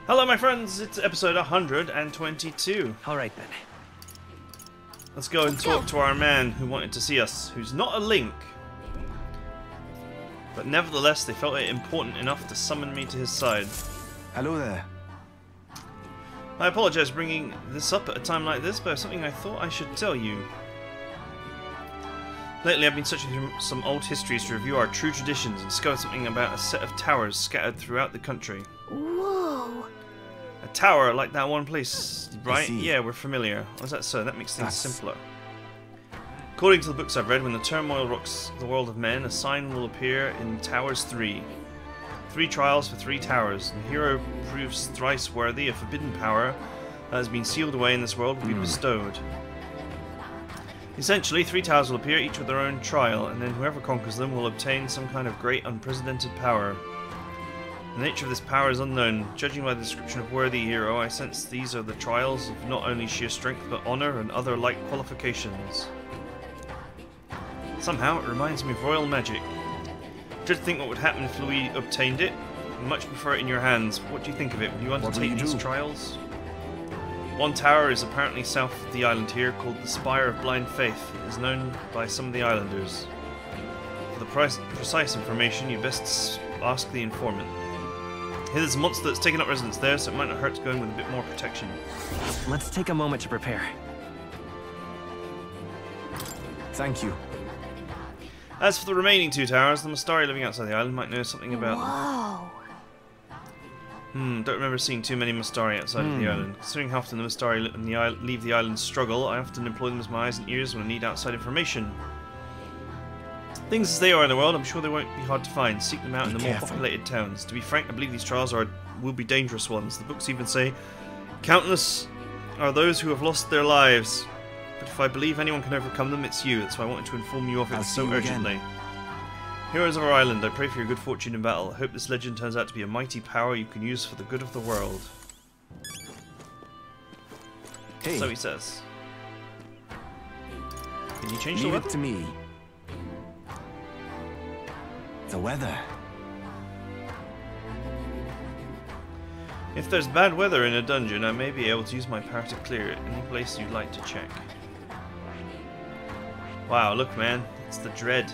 Hello my friends, it's episode 122. Alright then. Let's go and talk to our man who wanted to see us, who's not a link. But nevertheless, they felt it important enough to summon me to his side. Hello there. I apologize for bringing this up at a time like this, but it's something I thought I should tell you. Lately I've been searching through some old histories to review our true traditions and discovered something about a set of towers scattered throughout the country. Whoa! A tower like that one place, right? see. Yeah, we're familiar. Is that so? That makes things simpler. According to the books I've read, when the turmoil rocks the world of men, a sign will appear in Towers 3. 3 trials for 3 towers. The hero proves thrice worthy, a forbidden power that has been sealed away in this world will be bestowed. Essentially, 3 towers will appear, each with their own trial, and then whoever conquers them will obtain some kind of great unprecedented power. The nature of this power is unknown. Judging by the description of worthy hero, I sense these are the trials of not only sheer strength, but honor and other like qualifications. Somehow, it reminds me of royal magic. Just think what would happen if Louis obtained it. I much prefer it in your hands. What do you think of it? Will you undertake these trials? One tower is apparently south of the island here, called the Spire of Blind Faith. It is known by some of the islanders. For the precise information, you best ask the informant. Here there's a monster that's taken up residence there, so it might not hurt to go in with a bit more protection. Let's take a moment to prepare. Thank you. As for the remaining 2 towers, the Mastari living outside the island might know something about them. Whoa! Don't remember seeing too many Mastari outside of the island. Considering how often the Mastari leave the island struggle, I often employ them as my eyes and ears when I need outside information. Things as they are in the world, I'm sure they won't be hard to find. Seek them out in the more populated towns. To be frank, I believe these trials will be dangerous ones. The books even say, countless are those who have lost their lives. But if I believe anyone can overcome them, it's you. That's why I wanted to inform you of it so urgently. Heroes of our island, I pray for your good fortune in battle. I hope this legend turns out to be a mighty power you can use for the good of the world. Hey. So he says. Can you change the Leave weather? it to me. The weather. If there's bad weather in a dungeon, I may be able to use my power to clear it. Any place you'd like to check. Wow, look man, it's the dread.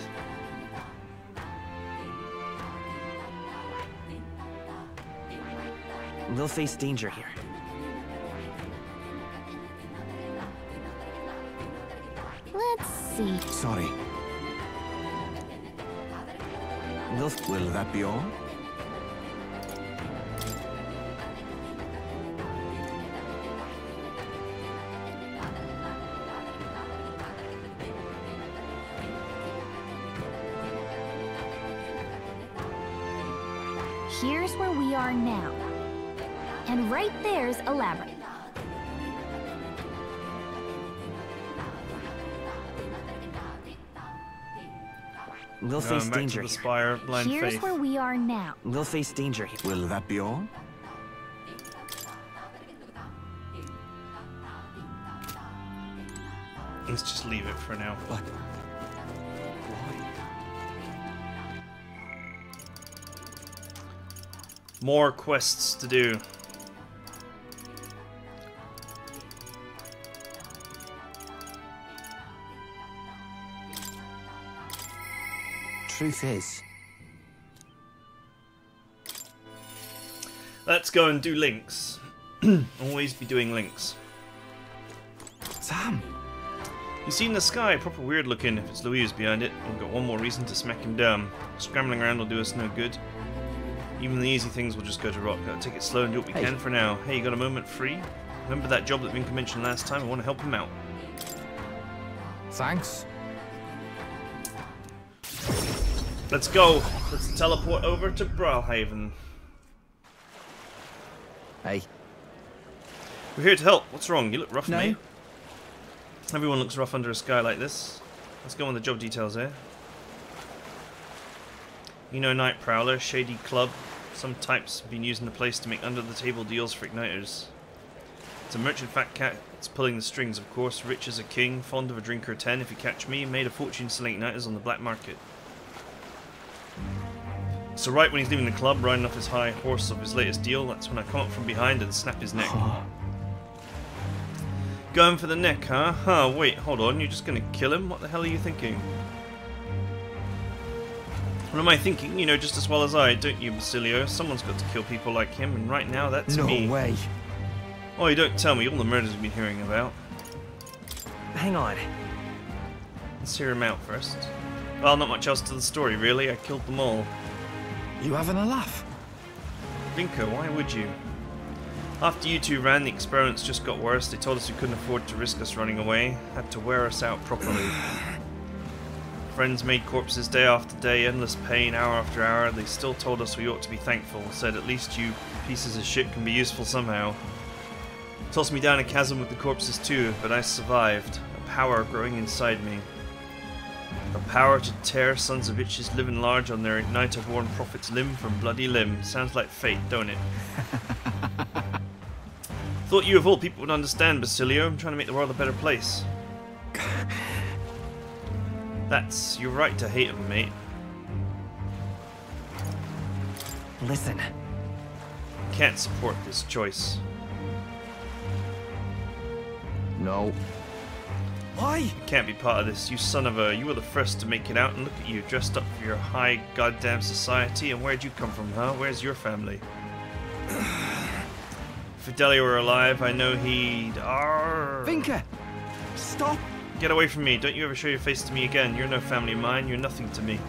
We'll face danger here. Let's see. Sorry. Will that be all? Here's where we are now. And right there's a labyrinth. We'll face Back danger to the here. Spire, Blind Here's Faith. where we are now. We'll face danger here. Will that be all? Let's just leave it for now. But More quests to do. truth is, Let's go and do links. Always be doing links. Sam. You see in the sky, proper weird looking. If it's Louise behind it, we've got one more reason to smack him down. Scrambling around will do us no good. Even the easy things will just go to rot. Gotta take it slow and do what we can for now. Hey, you got a moment free? Remember that job that Vinka mentioned last time? I want to help him out. Thanks. Let's go. Let's teleport over to Brawlhaven. Hey. We're here to help. What's wrong? You look rough, No. mate. Everyone looks rough under a sky like this. Let's go on the job details here. You know, Night Prowler, shady club. Some types have been using the place to make under-the-table deals for igniters. It's a merchant fat cat. It's pulling the strings, of course. Rich as a king, fond of a drink or 10 if you catch me. Made a fortune selling igniters on the black market. So right when he's leaving the club, riding off his high horse of his latest deal, that's when I come up from behind and snap his neck. Going for the neck, huh? Huh, wait, hold on, you're just gonna kill him? What the hell are you thinking? What am I thinking? You know just as well as I, don't you, Basilio? Someone's got to kill people like him, and right now that's me. No way. Oh, you don't tell me all the murders we've been hearing about. Hang on. Let's hear him out first. Well, not much else to the story, really. I killed them all. You having a laugh? Vinko, why would you? After you two ran, the experiments just got worse. They told us we couldn't afford to risk us running away. Had to wear us out properly. Friends made corpses day after day, endless pain, hour after hour. They still told us we ought to be thankful. Said at least you pieces of shit can be useful somehow. Tossed me down a chasm with the corpses too, but I survived. A power growing inside me. A power to tear sons of bitches living large on their igniter-born prophet's limb from bloody limb. Sounds like fate, don't it? Thought you of all people would understand, Basilio. I'm trying to make the world a better place. You're right to hate him, mate. Listen. Can't support this choice. No. Why? You can't be part of this, you son of a... You were the first to make it out, and look at you, dressed up for your high goddamn society, and where'd you come from, huh? Where's your family? If Fidelio were alive, I know he'd... Arrgh. Vinka! Stop! Get away from me, don't you ever show your face to me again. You're no family of mine, you're nothing to me.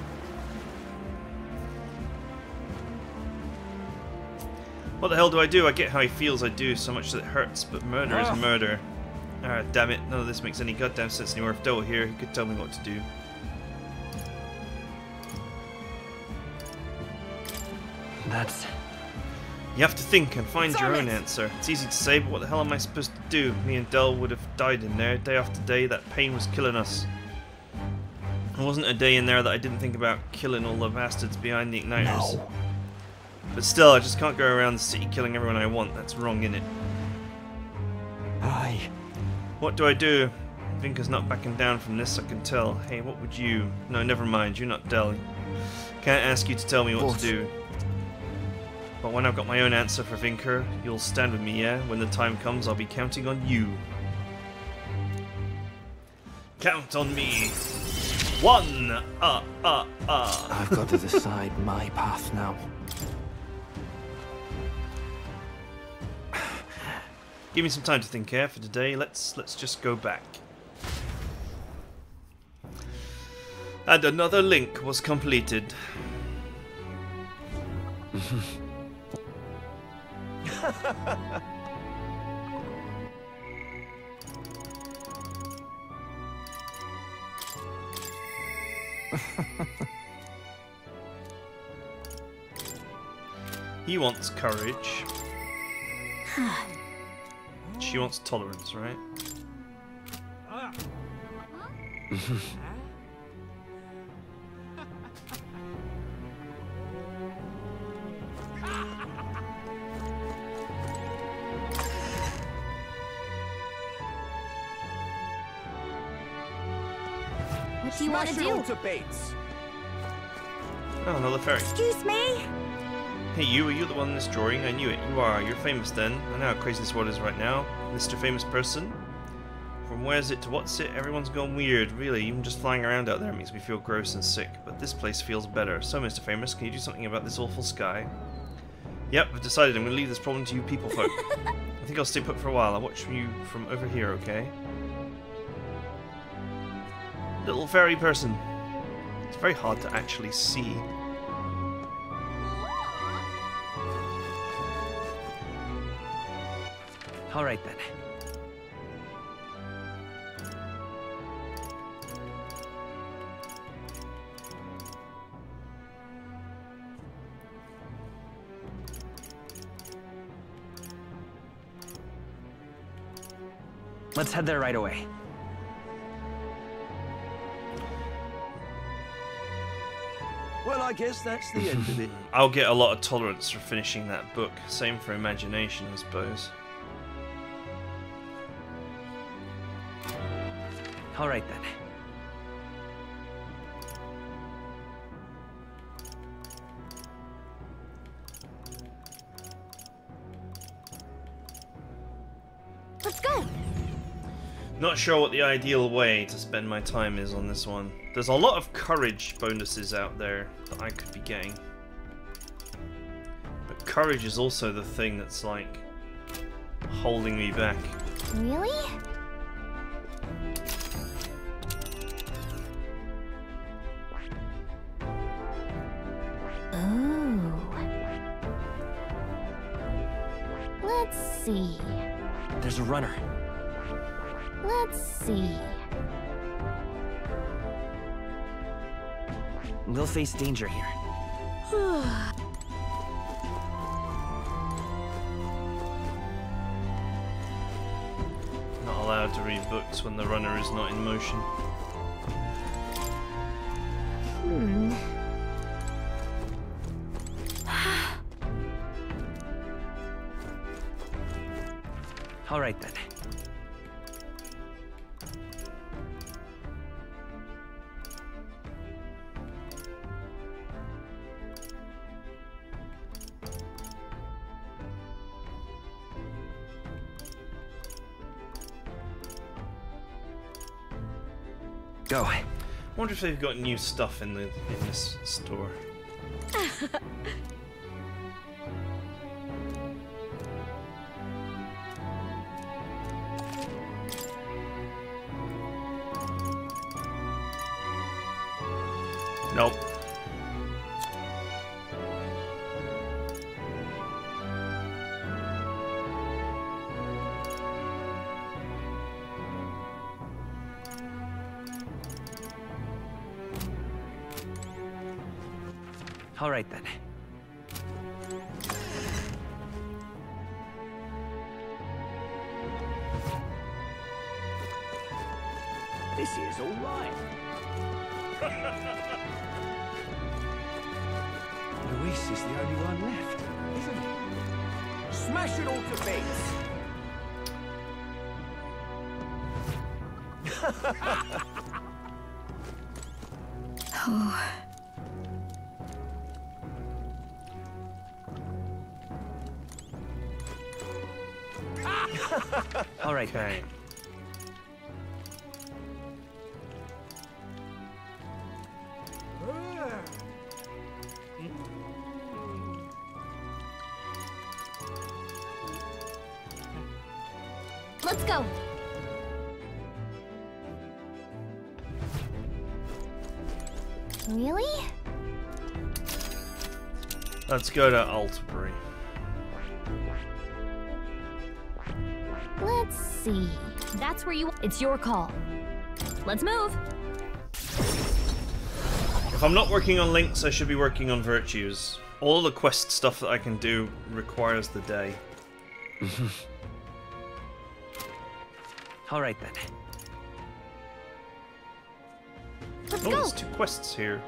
What the hell do? I get how he feels, I do, so much that it hurts, but murder is murder. Ah, damn it, none of this makes any goddamn sense anymore. If Del were here, he could tell me what to do. That's... You have to think and find your own answer. It's easy to say, but what the hell am I supposed to do? Me and Del would have died in there, day after day. That pain was killing us. There wasn't a day in there that I didn't think about killing all the bastards behind the igniters. No. But still, I just can't go around the city killing everyone I want. That's wrong, innit? Aye. What do I do? Vinka's not backing down from this, I can tell. Hey, what would you... No, never mind, you're not Del. Can't ask you to tell me what to do. But when I've got my own answer for Vinker, you'll stand with me, yeah? When the time comes, I'll be counting on you. Count on me. 1! I've got to decide my path now. Give me some time to think here for today. Let's just go back. And another link was completed. He wants courage. She wants tolerance, right? What do you want to do? Oh, another fairy. Excuse me? Hey you, are you the one in this drawing? I knew it. You are. You're famous then. I know how crazy this world is right now. Mr. Famous Person. From where's it to what's it? Everyone's gone weird. Really, even just flying around out there makes me feel gross and sick. But this place feels better. So, Mr. Famous, can you do something about this awful sky? Yep, I've decided I'm going to leave this problem to you people folk. I think I'll stay put for a while. I'll watch you from over here, okay? Little fairy person. It's very hard to actually see. All right then. Let's head there right away. Well, I guess that's the end of it. I'll get a lot of tolerance for finishing that book. Same for imagination, I suppose. All right then. Let's go. Not sure what the ideal way to spend my time is on this one. There's a lot of courage bonuses out there that I could be getting. But courage is also the thing that's like holding me back. Really? Ooh. Let's see. There's a runner. Let's see. We'll face danger here. Not allowed to read books when the runner is not in motion. Hmm. All right then. Go. I wonder if they've got new stuff in this store. Nope. All right then. This is all right. Luis is the only one left, isn't he? Smash it all to bits! All right. Okay. Let's go. Really? Let's go to Altabury. Let's see. That's where you... It's your call. Let's move. If I'm not working on links, I should be working on virtues. All the quest stuff that I can do requires the day. All right then. Let's Oh, go. there's 2 quests here.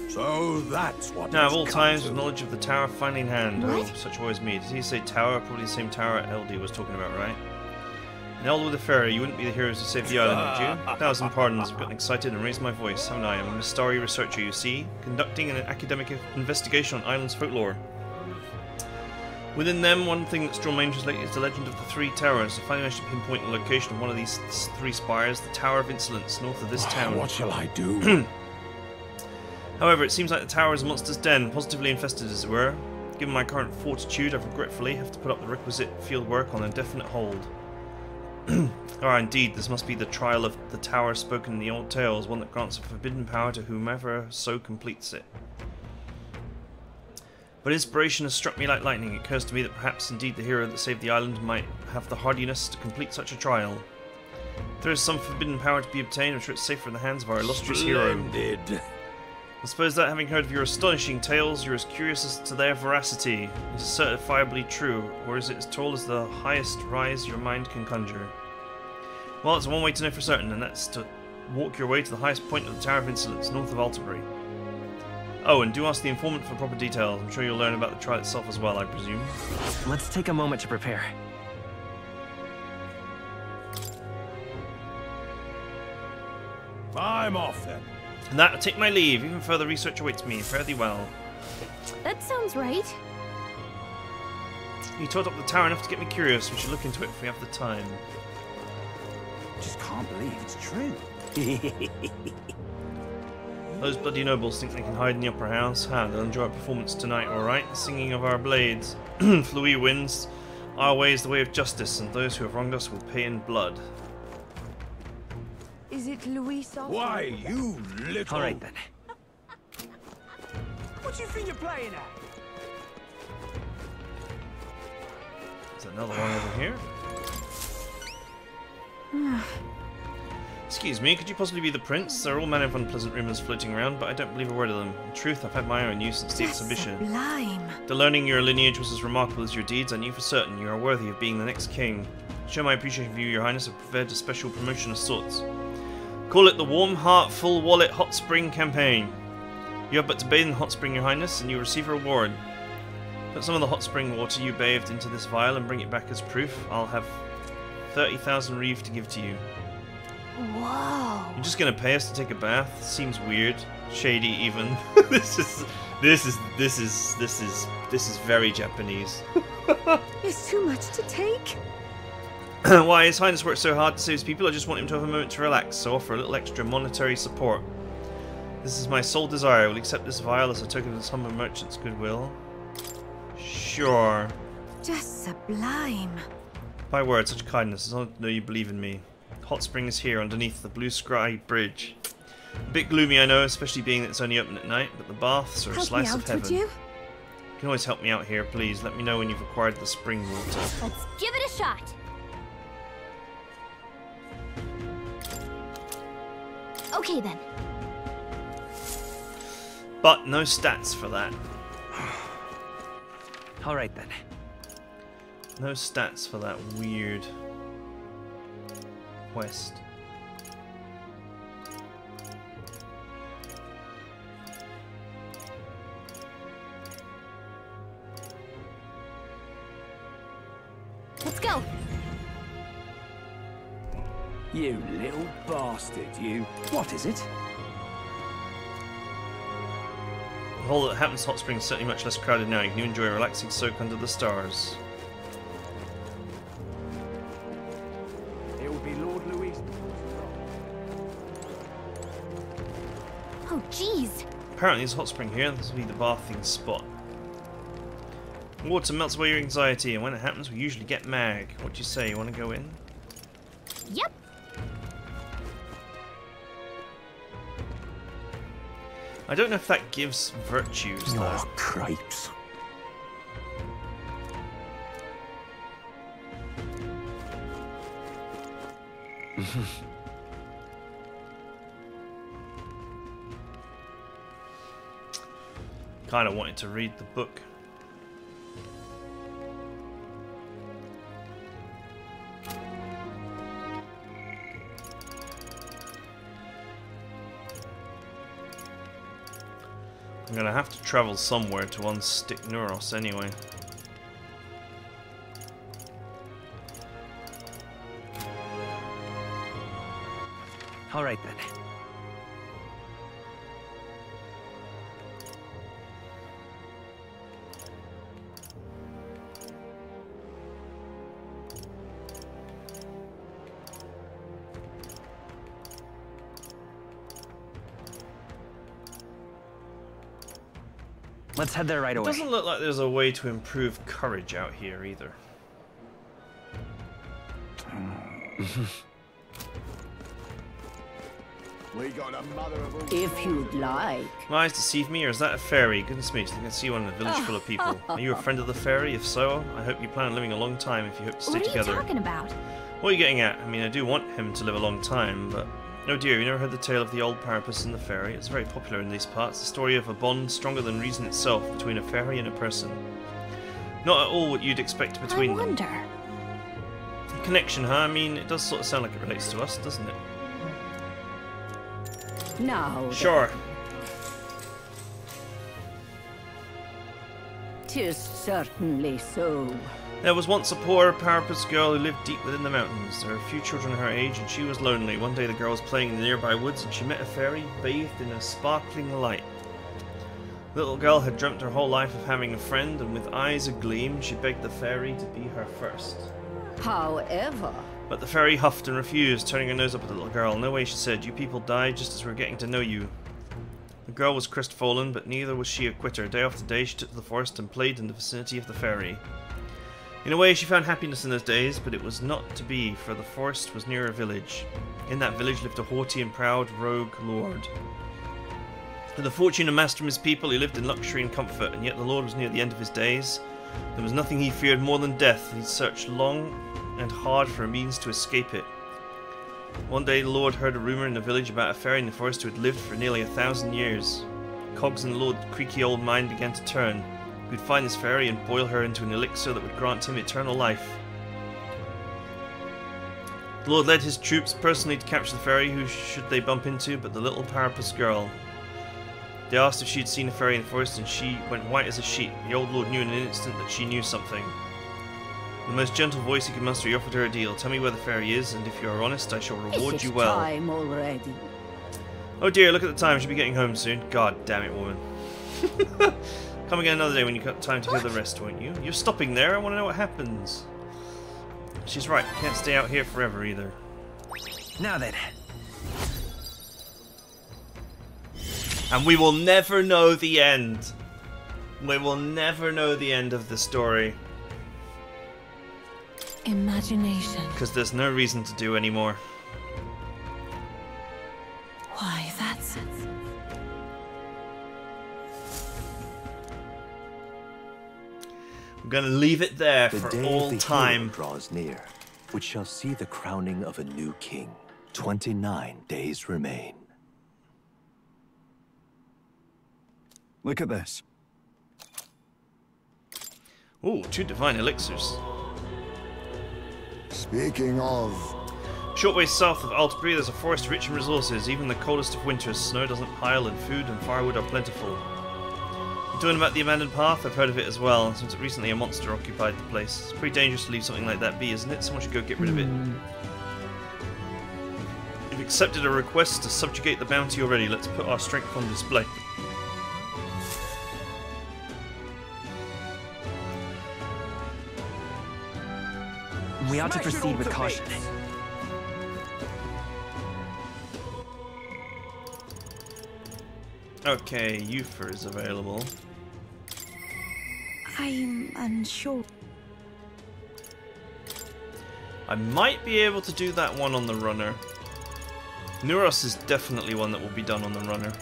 So that's what. Now, of all it's come times, to. with knowledge of the tower finally in hand. Oh, What? such always me. Did he say tower? Probably the same tower LD was talking about, right? In Eld with the Ferry, you wouldn't be the heroes who saved the island, would you? 1,000 pardons, I've gotten excited and raised my voice, haven't I? I'm a Mystari researcher, you see, conducting an academic investigation on island's folklore. Within them, one thing that's drawn my interest lately is the legend of the 3 towers. I finally managed to pinpoint the location of one of these 3 spires, the Tower of Insolence, north of this town. What shall I do? However, it seems like the tower is a monster's den, positively infested as it were. Given my current fortitude, I regretfully have to put up the requisite field work on indefinite hold. Ah, indeed, this must be the trial of the tower spoken in the old tales, one that grants a forbidden power to whomever so completes it. But inspiration has struck me like lightning. It occurs to me that perhaps indeed the hero that saved the island might have the hardiness to complete such a trial. If there is some forbidden power to be obtained, I'm sure it's safer in the hands of our illustrious hero. Splendid. I suppose that, having heard of your astonishing tales, you're as curious as to their veracity. Is it certifiably true, or is it as tall as the highest rise your mind can conjure? Well, it's one way to know for certain, and that's to walk your way to the highest point of the Tower of Insolence, north of Altabury. Oh, and do ask the informant for proper details. I'm sure you'll learn about the trial itself as well, I presume. Let's take a moment to prepare. I'm off then. And that, I take my leave. Even further research awaits me. Fare thee well. That sounds right. You tore up the tower enough to get me curious. We should look into it if we have the time. Just can't believe it's true. Those bloody nobles think they can hide in the upper house. They'll enjoy our performance tonight, alright? The singing of our blades. Louis wins. Our way is the way of justice, and those who have wronged us will pay in blood. Is it Louis Sauce? Why, you little... All right, then. What do you think you're playing at? Is there another one over here? Excuse me, could you possibly be the prince? There are all manner of unpleasant rumours floating around, but I don't believe a word of them. In truth, I've had my eye on you since the exhibition. Sublime. The learning your lineage was as remarkable as your deeds. I knew for certain you are worthy of being the next king. To show my appreciation for you, your highness, I've prepared a special promotion of sorts. Call it the Warm Heart Full Wallet Hot Spring Campaign. You have but to bathe in hot spring, your highness, and you receive a reward. Put some of the hot spring water you bathed into this vial and bring it back as proof. I'll have 30,000 reeve to give to you. Whoa. You're just gonna pay us to take a bath? Seems weird, shady even. This is very Japanese. It's too much to take. Why His Highness works so hard to save his people? I just want him to have a moment to relax, so offer a little extra monetary support. This is my sole desire. I will accept this vial as a token of this humble merchant's goodwill. Sure. Just sublime. My word, such kindness. I don't know you believe in me. Hot spring is here underneath the blue sky bridge. A bit gloomy, I know, especially being that it's only open at night, but the baths are a slice of heaven. You? You can always help me out here, please. Let me know when you've acquired the spring water. Let's give it a shot. Okay then. But no stats for that. All right, then. No stats for that weird quest. Let's go. You little bastard, you. What is it? The hole that happens Hot Spring is certainly much less crowded now. You can enjoy a relaxing soak under the stars. It will be Lord Louis. Oh, jeez. Apparently there's a hot spring here. This will be the bathing spot. Water melts away your anxiety, and when it happens, we usually get mag. What do you say? You want to go in? Yep. I don't know if that gives virtues, though. Oh, cripes. Kind of wanted to read the book. I'm gonna have to travel somewhere to unstick Neuros anyway. All right, then. Let's head there right It away. doesn't look like there's a way to improve courage out here either. We got a mother of all. If you'd like. My eyes deceive me, or is that a fairy? Goodness me, do you think I see one in a village full of people? Are you a friend of the fairy? If so, I hope you plan on living a long time if you hope to stay What are together. you talking about? What are you getting at? I mean, I do want him to live a long time, but... Oh dear, you never heard the tale of the old Parapus and the fairy? It's very popular in these parts. The story of a bond stronger than reason itself between a fairy and a person. Not at all what you'd expect between I wonder. them. Connection, huh? I mean, it does sort of sound like it relates to us, doesn't it? Now. Sure. Tis certainly so. There was once a poor, powerless girl who lived deep within the mountains. There were few children her age, and she was lonely. One day the girl was playing in the nearby woods, and she met a fairy bathed in a sparkling light. The little girl had dreamt her whole life of having a friend, and with eyes agleam, she begged the fairy to be her first. However... But the fairy huffed and refused, turning her nose up at the little girl. No way, she said. You people died just as we were getting to know you. The girl was crestfallen, but neither was she a quitter. Day after day she took to the forest and played in the vicinity of the fairy. In a way, she found happiness in those days, but it was not to be, for the forest was near a village. In that village lived a haughty and proud rogue lord. With the fortune amassed from his people, he lived in luxury and comfort, and yet the lord was near the end of his days. There was nothing he feared more than death, and he searched long and hard for a means to escape it. One day the lord heard a rumour in the village about a fairy in the forest who had lived for nearly 1,000 years. Cogs in the lord's creaky old mind began to turn. He would find this fairy and boil her into an elixir that would grant him eternal life. The lord led his troops personally to capture the fairy. Who should they bump into but the little powerless girl? They asked if she had seen a fairy in the forest, and she went white as a sheet. The old lord knew in an instant that she knew something. In the most gentle voice he could muster, he offered her a deal. Tell me where the fairy is, and if you are honest, I shall reward you well. Time already. Oh dear, look at the time. I should be getting home soon. God damn it, woman. Come again another day when you've got time to hear the rest, won't you? You're stopping there. I want to know what happens. She's right. Can't stay out here forever either. Now then. And we will never know the end. We will never know the end of the story. Imagination. Because there's no reason to do anymore. Why, that's... I'm going to leave it there The for day all of the time. hero draws near, which shall see the crowning of a new king. 29 days remain. Look at this. Ooh, 2 divine elixirs. Speaking of... Short way south of Altbury, there's a forest rich in resources. Even the coldest of winters, snow doesn't pile, and food and firewood are plentiful. You're talking about the abandoned path? I've heard of it as well. Since recently a monster occupied the place. It's pretty dangerous to leave something like that be, isn't it? Someone should go get rid of it. You've accepted a request to subjugate the bounty already. Let's put our strength on display. We ought to proceed with caution. Okay, Euphor is available. I'm unsure. I might be able to do that one on the runner. Neuros is definitely one that will be done on the runner.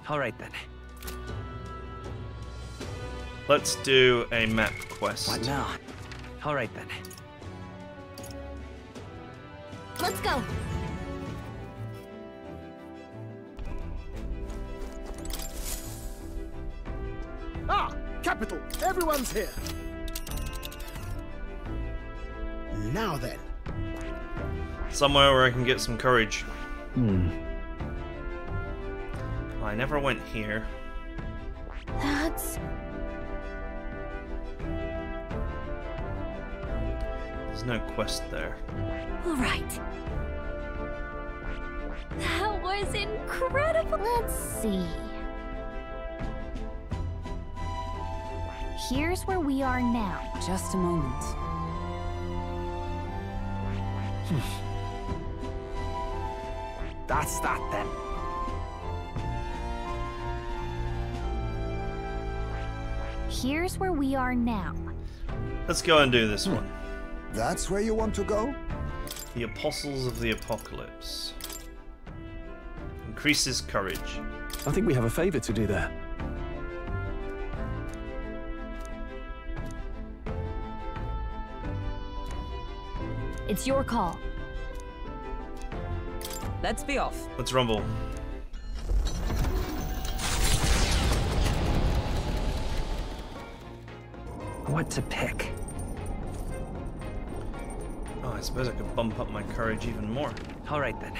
All right then. Let's do a map quest. What now? All right then. Let's go. Ah! Capital! Everyone's here! Now then. Somewhere where I can get some courage. I never went here. That's... There's no quest there. all right. That was incredible. Let's see. Here's where we are now. Just a moment. That's that then. Here's where we are now. Let's go and do this one. That's where you want to go? The Apostles of the Apocalypse. Increases courage. I think we have a favor to do there. It's your call. Let's be off. Let's rumble. What to pick? Oh, I suppose I could bump up my courage even more. All right then.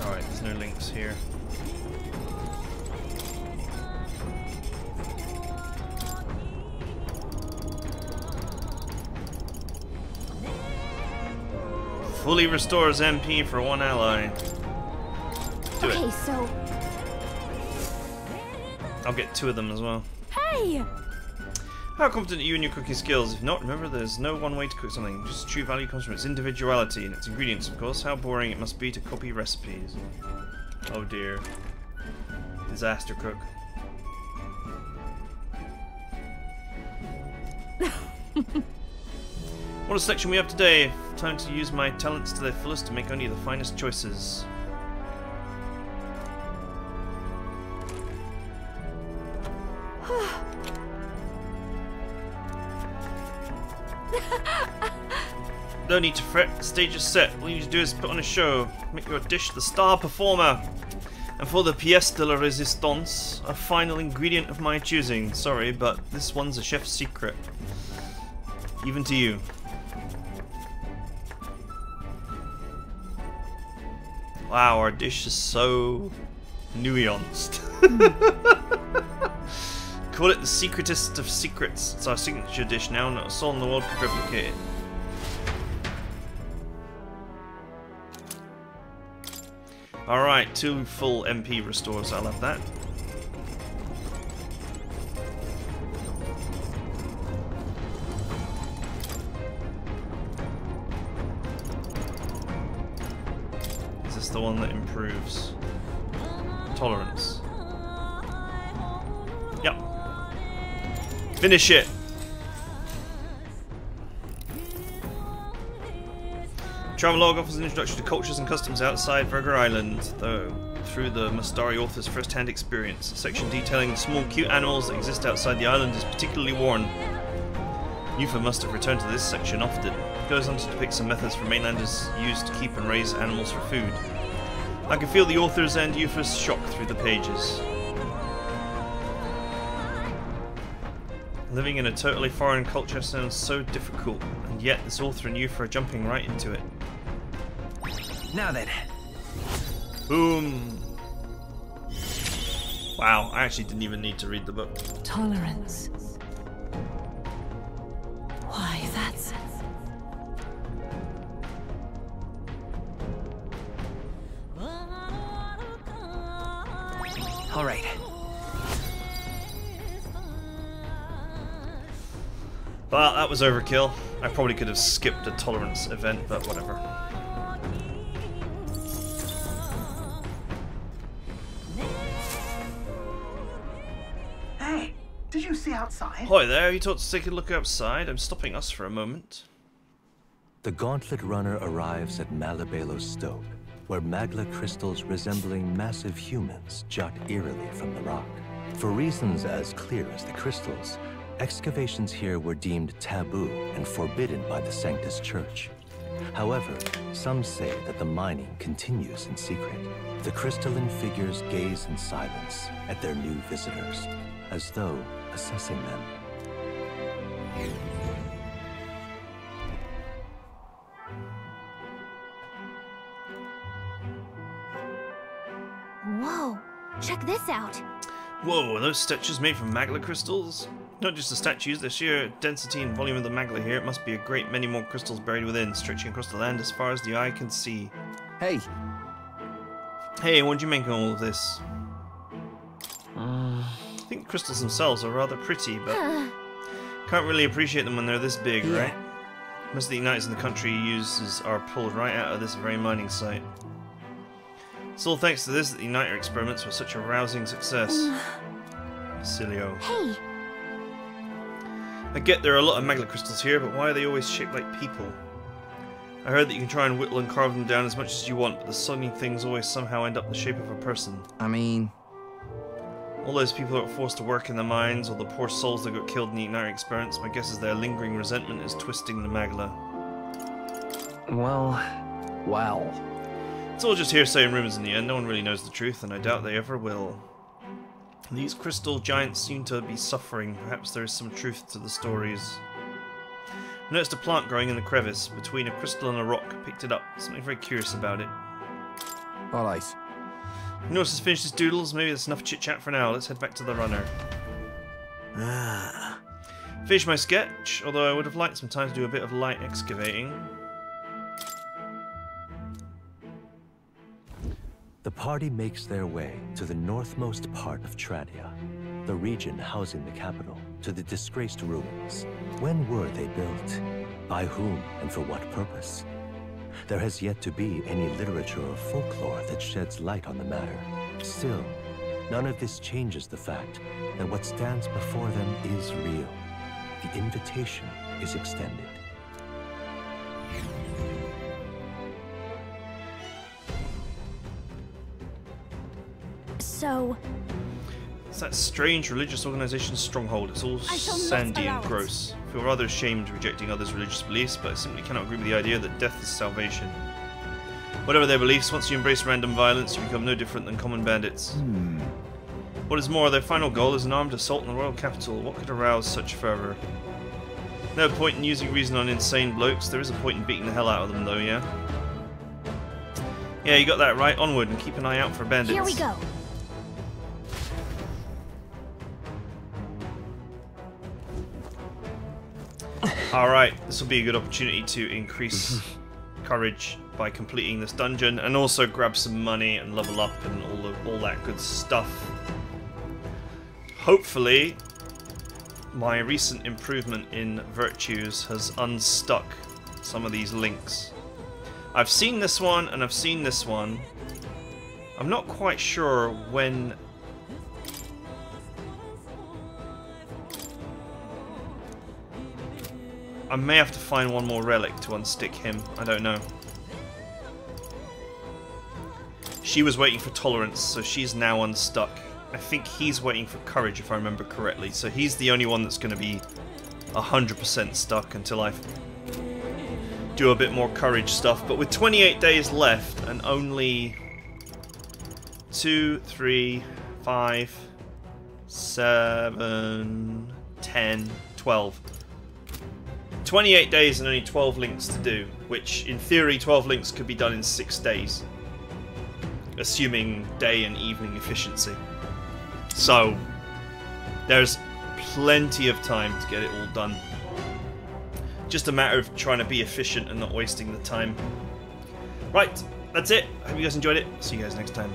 Alright, there's no links here. Fully restores MP for one ally. Do Okay, it. so. I'll get 2 of them as well. Hey! How confident are you in your cooking skills? If not, remember there's no one way to cook something. Just true value comes from its individuality and its ingredients, of course. How boring it must be to copy recipes. Oh dear. Disaster cook. What a selection we have today. Time to use my talents to their fullest to make only the finest choices. No need to fret, the stage is set. All you need to do is put on a show. Make your dish the star performer. And for the pièce de la résistance, a final ingredient of my choosing. Sorry, but this one's a chef's secret. Even to you. Wow, our dish is so nuanced. Call it the secretest of secrets. It's our signature dish now, not a soul in the world could replicate it. Alright, 2 full MP restores, I'll have that. Is this the one that improves tolerance? Yep. Finish it! Travelogue offers an introduction to cultures and customs outside Virgo Island, though through the Mustari author's first-hand experience. A section detailing the small, cute animals that exist outside the island is particularly worn. Yufa must have returned to this section often. It goes on to depict some methods for mainlanders used to keep and raise animals for food. I can feel the author's and Yufa's shock through the pages. Living in a totally foreign culture sounds so difficult, and yet this author and Yufa are jumping right into it. Now then. Boom! Wow, I actually didn't even need to read the book. Tolerance. Why, that's... All right. Well, that was overkill. I probably could have skipped a tolerance event, but whatever. Hey, did you see outside? Hi there, you thought to take a look outside? I'm stopping us for a moment. The Gauntlet Runner arrives at Malabelo's Stoke, where magla crystals resembling massive humans jut eerily from the rock. For reasons as clear as the crystals, excavations here were deemed taboo and forbidden by the Sanctus Church. However, some say that the mining continues in secret. The crystalline figures gaze in silence at their new visitors, as though assessing them. Whoa, check this out. Whoa, are those statues made from magla crystals? Not just the statues, the sheer density and volume of the magla here. It must be a great many more crystals buried within, stretching across the land as far as the eye can see. Hey, Hey, what do you make of all of this? I think the crystals themselves are rather pretty, but can't really appreciate them when they're this big, right? Most of the igniters in the country uses are pulled right out of this very mining site. It's all thanks to this that the igniter experiments were such a rousing success. Silio. Hey, I get there are a lot of magla crystals here, but why are they always shaped like people? I heard that you can try and whittle and carve them down as much as you want, but the soggy things always somehow end up the shape of a person. I mean... All those people that were forced to work in the mines, or the poor souls that got killed in the igniter experiments, my guess is their lingering resentment is twisting the magla. Well. It's all just hearsay and rumors in the end. No one really knows the truth, and I doubt they ever will. These crystal giants seem to be suffering. Perhaps there is some truth to the stories. I noticed a plant growing in the crevice between a crystal and a rock. Picked it up. Something very curious about it. Alright. Norris has finished his doodles. Maybe that's enough chit-chat for now. Let's head back to the runner. Finished my sketch, although I would have liked some time to do a bit of light excavating. The party makes their way to the northmost part of Tradia, the region housing the capital, to the disgraced ruins. When were they built? By whom and for what purpose? There has yet to be any literature or folklore that sheds light on the matter. Still, none of this changes the fact that what stands before them is real. The invitation is extended. So... It's that strange religious organization's stronghold. It's all sandy and gross. I feel rather ashamed rejecting others' religious beliefs, but I simply cannot agree with the idea that death is salvation. Whatever their beliefs, once you embrace random violence, you become no different than common bandits. What is more, their final goal is an armed assault on the royal capital. What could arouse such fervor? No point in using reason on insane blokes. There is a point in beating the hell out of them, though, yeah? Yeah, you got that right. Onward, and keep an eye out for bandits. Here we go. Alright, this will be a good opportunity to increase courage by completing this dungeon, and also grab some money and level up and all that good stuff. Hopefully, my recent improvement in virtues has unstuck some of these links. I've seen this one and I've seen this one. I'm not quite sure when... I may have to find one more relic to unstick him. I don't know. She was waiting for tolerance, so she's now unstuck. I think he's waiting for courage, if I remember correctly. So he's the only one that's going to be 100% stuck until I do a bit more courage stuff. But with 28 days left and only 2, 3, 5, 7, 10, 12. 28 days and only 12 links to do, which in theory 12 links could be done in 6 days, assuming day and evening efficiency. So there's plenty of time to get it all done. Just a matter of trying to be efficient and not wasting the time. Right, that's it. I hope you guys enjoyed it. See you guys next time.